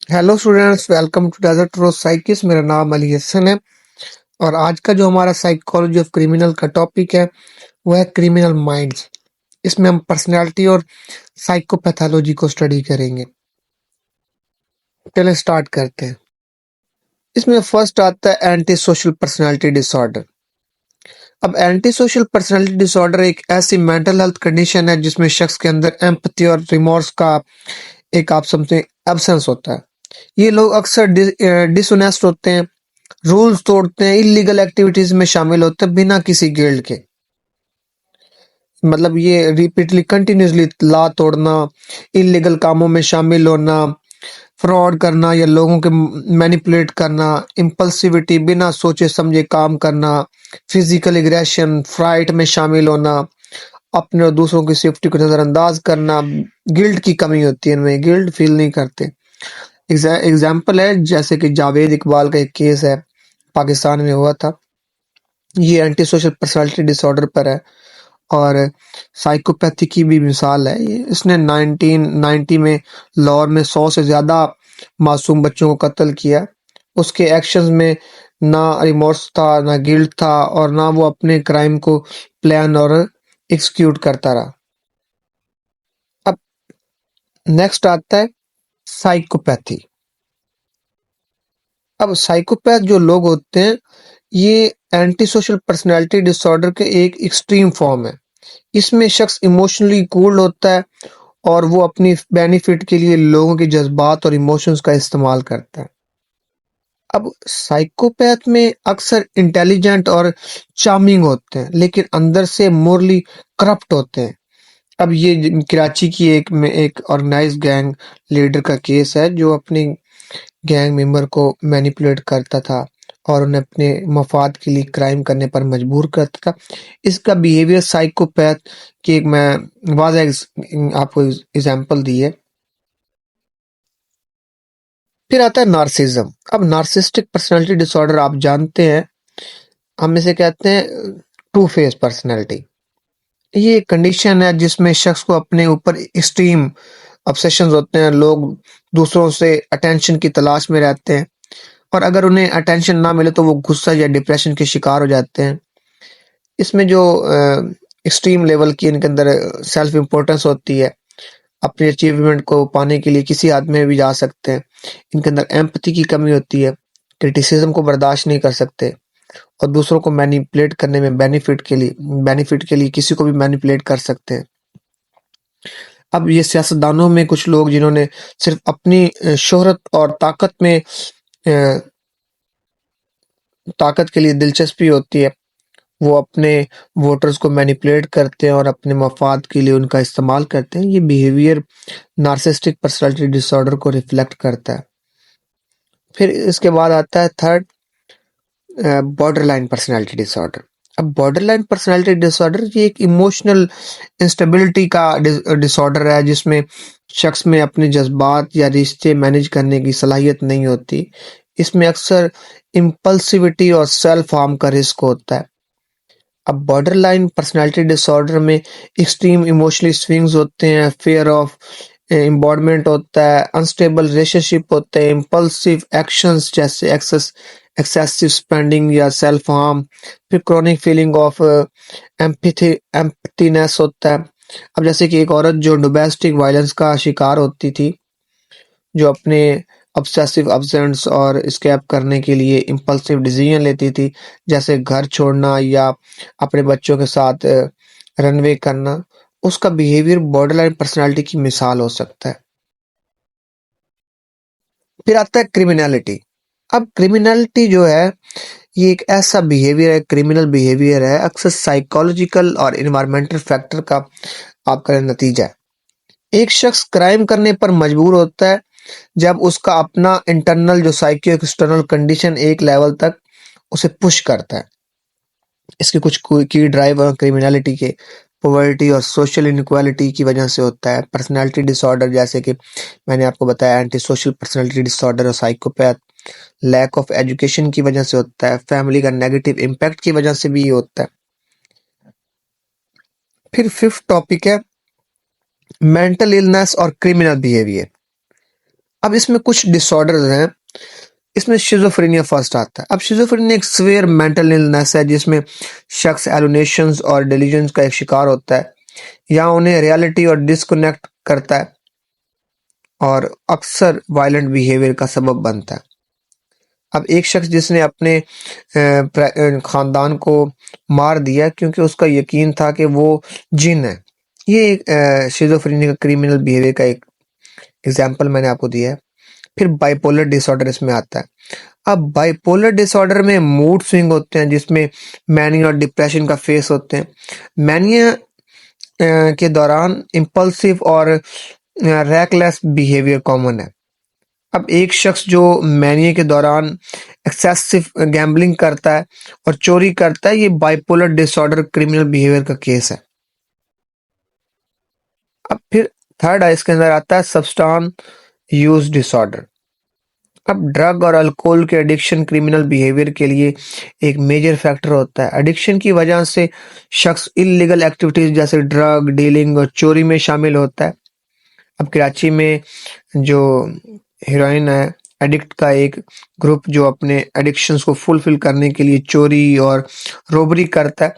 Hello students, welcome to desert rose psychics. मेरा नाम अली हसन है और आज का जो हमारा साइकोलॉजी ऑफ क्रिमिनल का टॉपिक है वो है क्रिमिनल माइंड्स। इसमें हम पर्सनालिटी और साइकोपैथोलॉजी को स्टडी करेंगे। चलिए स्टार्ट करते हैं। इसमें फर्स्ट आता है एंटी सोशल पर्सनालिटी डिसऑर्डर। अब एंटी सोशल पर्सनालिटी डिसऑर्डर एक ऐसी मेंटल हेल्थ कंडीशन है जिसमें शख्स के अंदर एम्पैथी और रिमोर्स का एक आप समझे एब्सेंस होता है। ये लोग अक्सर डिसऑनेस्ट होते हैं, रूल्स तोड़ते हैं, इलीगल एक्टिविटीज में शामिल होते हैं बिना किसी गिल्ड के। मतलब ये रिपीटली कंटिन्यूसली लॉ तोड़ना, इलीगल कामों में शामिल होना, फ्रॉड करना या लोगों के मैनिपुलेट करना, इम्पल्सिविटी, बिना सोचे समझे काम करना, फिजिकल एग्रेशन, फ्राइट में शामिल होना, अपने और दूसरों की सेफ्टी को नजरअंदाज करना। गिल्ड की कमी होती है, इनमें गिल्ड फील नहीं करते। एग्जाम्पल है जैसे कि जावेद इकबाल का एक केस है, पाकिस्तान में हुआ था। ये एंटी सोशल पर्सनालिटी डिसऑर्डर पर है और साइकोपैथी की भी मिसाल है। ये इसने 1990 में लाहौर में 100 से ज्यादा मासूम बच्चों को कत्ल किया। उसके एक्शंस में ना रिमोर्स था, ना गिल्ट था और ना वो अपने क्राइम को प्लान और एक्सिक्यूट करता रहा। अब नेक्स्ट आता है साइकोपैथी। अब साइकोपैथ जो लोग होते हैं ये एंटी सोशल पर्सनैलिटी डिसऑर्डर के एक एक्सट्रीम फॉर्म है। इसमें शख्स इमोशनली कूल्ड होता है और वो अपनी बेनिफिट के लिए लोगों के जज्बात और इमोशंस का इस्तेमाल करता है। अब साइकोपैथ में अक्सर इंटेलिजेंट और चार्मिंग होते हैं लेकिन अंदर से मोरली करप्ट होते हैं। अब ये कराची की एक ऑर्गेनाइज गैंग लीडर का केस है जो अपनी गैंग मेंबर को मैनिपुलेट करता था और उन्हें अपने मफाद के लिए क्राइम करने पर मजबूर करता था। इसका बिहेवियर साइकोपैथ की एक मैं आपको एग्जांपल दी है। फिर आता है नार्सिज्म। अब नार्सिस्टिक पर्सनालिटी डिसऑर्डर आप जानते हैं, हम इसे कहते हैं टू फेस पर्सनालिटी। ये एक कंडीशन है जिसमें शख्स को अपने ऊपर एक्सट्रीम ऑब्सेशंस होते हैं। लोग दूसरों से अटेंशन की तलाश में रहते हैं और अगर उन्हें अटेंशन ना मिले तो वो गुस्सा या डिप्रेशन के शिकार हो जाते हैं। इसमें जो एक्सट्रीम लेवल की इनके अंदर सेल्फ इम्पोर्टेंस होती है, अपनी अचीवमेंट को पाने के लिए किसी हद में भी जा सकते हैं। इनके अंदर एम्पैथी की कमी होती है, क्रिटिसिज्म को बर्दाश्त नहीं कर सकते और दूसरों को मैनिपुलेट करने में बेनिफिट के लिए किसी को भी मैनिपुलेट कर सकते हैं। अब ये सियासतदानों में कुछ लोग जिन्होंने सिर्फ अपनी शोहरत और ताकत के लिए दिलचस्पी होती है, वो अपने वोटर्स को मैनिपुलेट करते हैं और अपने मफाद के लिए उनका इस्तेमाल करते हैं। ये बिहेवियर नार्सिस्टिक पर्सनालिटी डिसऑर्डर को रिफ्लेक्ट करता है। फिर इसके बाद आता है third, border line personality disorder. अब बॉर्डर लाइन पर्सनैलिटी डिसऑर्डर ये एक इमोशनल इंस्टेबिलिटी का डिसऑर्डर है जिसमें शख्स में अपने जज्बात या रिश्ते मैनेज करने की सलाहियत नहीं होती। इसमें अक्सर इम्पल्सिविटी और सेल्फ हार्म का रिस्क होता है। अब बॉर्डर लाइन पर्सनैलिटी डिसऑर्डर में एक्सट्रीम इमोशनली स्विंग्स होते हैं, फियर ऑफ एम्बॉडमेंट होता है, अनस्टेबल रिलेशनशिप होते हैं, इम्पल्सिव एक्शंस जैसे एक्सेसिव स्पेंडिंग या सेल्फ हार्म, फिर क्रॉनिक फीलिंग ऑफ एम्पथीनेस होता है। अब जैसे कि एक औरत जो डोमेस्टिक वायलेंस का शिकार होती थी, जो अपने ऑब्सेसिव अब्सेंस और एस्केप करने के लिए इम्पल्सिव डिसीजन लेती थी, जैसे घर छोड़ना या अपने बच्चों के साथ रनवे करना, उसका बिहेवियर बॉर्डर लाइन पर्सनैलिटी की मिसाल हो सकता है। फिर आता है क्रिमिनलिटी। अब क्रिमिनलिटी जो है ये एक ऐसा बिहेवियर है, क्रिमिनल बिहेवियर है, अक्सर साइकोलॉजिकल और इन्वायरमेंटल फैक्टर का आपका नतीजा है। एक शख्स क्राइम करने पर मजबूर होता है जब उसका अपना इंटरनल जो साइकियो एक्सटर्नल कंडीशन एक लेवल तक उसे पुश करता है। इसके कुछ की ड्राइवर क्रिमिनलिटी के पॉवर्टी और सोशल इनइक्वालिटी की वजह से होता है। पर्सनालिटी डिसऑर्डर जैसे कि मैंने आपको बताया एंटी सोशल पर्सनालिटी डिसऑर्डर और साइकोपैथ लैक ऑफ एजुकेशन की वजह से होता है, फैमिली का नेगेटिव इम्पैक्ट की वजह से भी ये होता है। फिर फिफ्थ टॉपिक है मेंटल इलनेस और क्रिमिनल बिहेवियर। अब इसमें कुछ डिसऑर्डर्स हैं। इसमें शिज़ोफ्रेनिया फर्स्ट आता है। अब शिज़ोफ्रेनिया एक सीवियर मेंटल इलनेस है जिसमें शख्स एलुनेशंस और डिल्यूजन्स का एक शिकार होता है या उन्हें रियलिटी और डिस्कनेक्ट करता है और अक्सर वायलेंट बिहेवियर का सबब बनता है। अब एक शख्स जिसने अपने खानदान को मार दिया क्योंकि उसका यकीन था कि वो जिन है, ये एक शिज़ोफ्रेनिया का क्रिमिनल बिहेवियर का एक एग्जाम्पल मैंने आपको दिया है। फिर बाइपोलर डिसऑर्डर इसमें आता है। अब बाइपोलर डिसऑर्डर में मूड स्विंग होते हैं जिसमें मैनिया और डिप्रेशन का फेस होते हैं। मैनिया के दौरान इम्पल्सिव और रैकलेस बिहेवियर कॉमन है। अब एक शख्स जो मैनिया के दौरान एक्सेसिव गैम्बलिंग करता है और चोरी करता है, ये बाइपोलर डिसऑर्डर क्रिमिनल बिहेवियर का केस है। अब फिर थर्ड है, इसके अंदर आता है सब्सटेंस यूज डिसऑर्डर। अब ड्रग और अल्कोहल के एडिक्शन क्रिमिनल बिहेवियर के लिए एक मेजर फैक्टर होता है। एडिक्शन की वजह से शख्स इल्लीगल एक्टिविटीज जैसे ड्रग डीलिंग और चोरी में शामिल होता है। अब कराची में जो हीरोइन है एडिक्ट का एक ग्रुप जो अपने एडिक्शंस को फुलफिल करने के लिए चोरी और रोबरी करता है।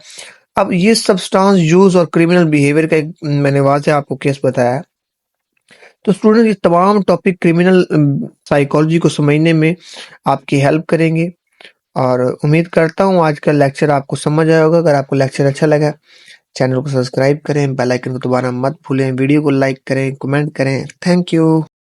अब ये सब्सटेंस यूज और क्रिमिनल बिहेवियर का एक मैंने वाज़ेह आपको केस बताया है। तो स्टूडेंट ये तमाम टॉपिक क्रिमिनल साइकोलॉजी को समझने में आपकी हेल्प करेंगे और उम्मीद करता हूँ आज का लेक्चर आपको समझ आया होगा। अगर आपको लेक्चर अच्छा लगा, चैनल को सब्सक्राइब करें, बेल आइकन को दबाना मत भूलें, वीडियो को लाइक करें, कमेंट करें। Thank you.